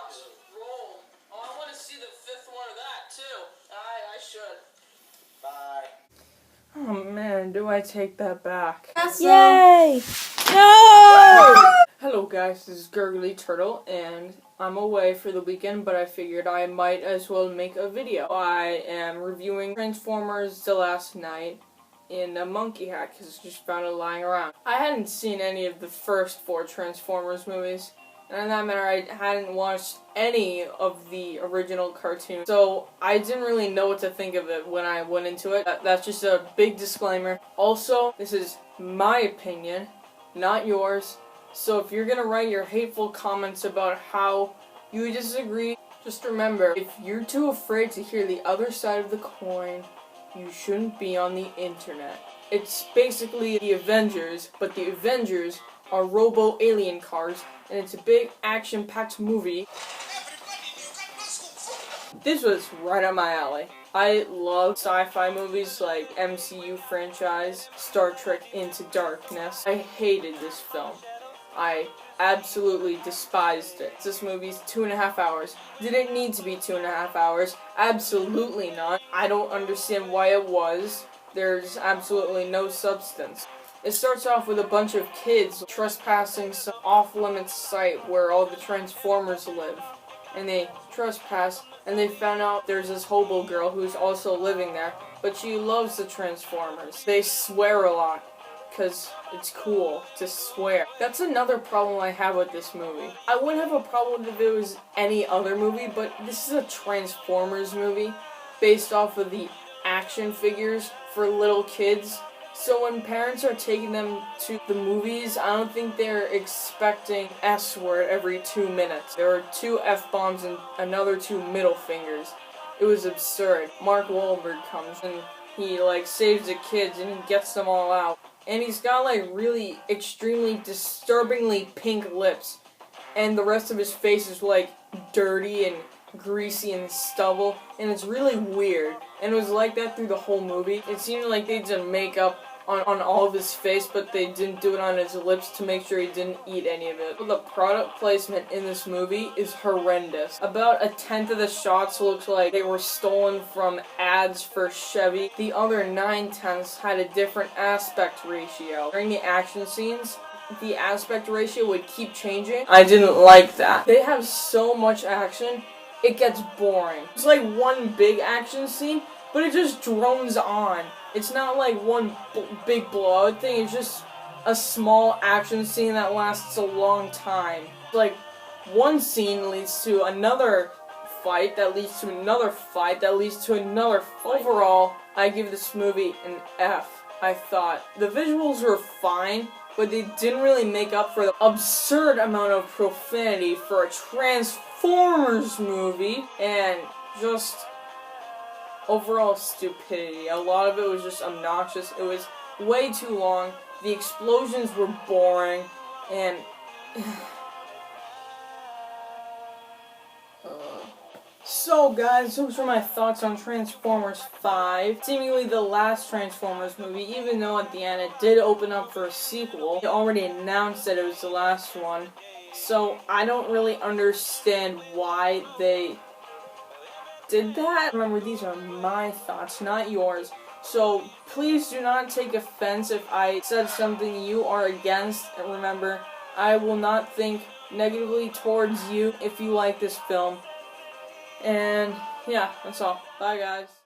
Dogs roll. Oh, I want to see the fifth one of that too. I should. Bye. Oh man, do I take that back? Yay! No! Hello guys, this is Gurgly Turtle, and I'm away for the weekend, but I figured I might as well make a video. I am reviewing Transformers The Last Night in a monkey hat, because I just found it lying around. I hadn't seen any of the first 4 Transformers movies, and in that matter, I hadn't watched any of the original cartoons, so I didn't really know what to think of it when I went into it. That's just a big disclaimer. Also, this is my opinion, not yours, so if you're gonna write your hateful comments about how you disagree, just remember, if you're too afraid to hear the other side of the coin, you shouldn't be on the internet. It's basically the Avengers, but the Avengers are robo-alien cars, and it's a big action-packed movie. This was right up my alley. I love sci-fi movies like MCU franchise, Star Trek Into Darkness. I hated this film. I absolutely despised it. This movie's 2.5 hours. Did it need to be 2.5 hours? Absolutely not. I don't understand why it was. There's absolutely no substance. It starts off with a bunch of kids trespassing some off-limits site where all the Transformers live. And they trespass, and they found out there's this hobo girl who's also living there, but she loves the Transformers. They swear a lot, because it's cool to swear. That's another problem I have with this movie. I wouldn't have a problem if it was any other movie, but this is a Transformers movie based off of the action figures for little kids. So when parents are taking them to the movies, I don't think they're expecting S-word every 2 minutes. There were 2 F-bombs and another 2 middle fingers. It was absurd. Mark Wahlberg comes and he saves the kids and he gets them all out. And he's got really extremely disturbingly pink lips. And the rest of his face is dirty and greasy and stubble. And it's really weird. And it was like that through the whole movie. It seemed like they did makeup on all of his face, but they didn't do it on his lips to make sure he didn't eat any of it. The product placement in this movie is horrendous. About 1/10 of the shots looks like they were stolen from ads for Chevy. The other 9/10 had a different aspect ratio. During the action scenes, the aspect ratio would keep changing. I didn't like that. They have so much action, it gets boring. It's like one big action scene, but it just drones on. It's not like one big blowout thing, it's just a small action scene that lasts a long time. One scene leads to another fight, that leads to another fight, that leads to another fight. Overall, I give this movie an F, I thought. The visuals were fine, but they didn't really make up for the absurd amount of profanity for a Transformers movie, and just overall stupidity. A lot of it was just obnoxious. It was way too long. The explosions were boring, and So guys, those were my thoughts on Transformers 5. Seemingly the last Transformers movie, even though at the end it did open up for a sequel. They already announced that it was the last one. So I don't really understand why they did that. Remember, these are my thoughts, not yours. So please do not take offense if I said something you are against. And remember, I will not think negatively towards you if you like this film. And yeah, that's all. Bye guys.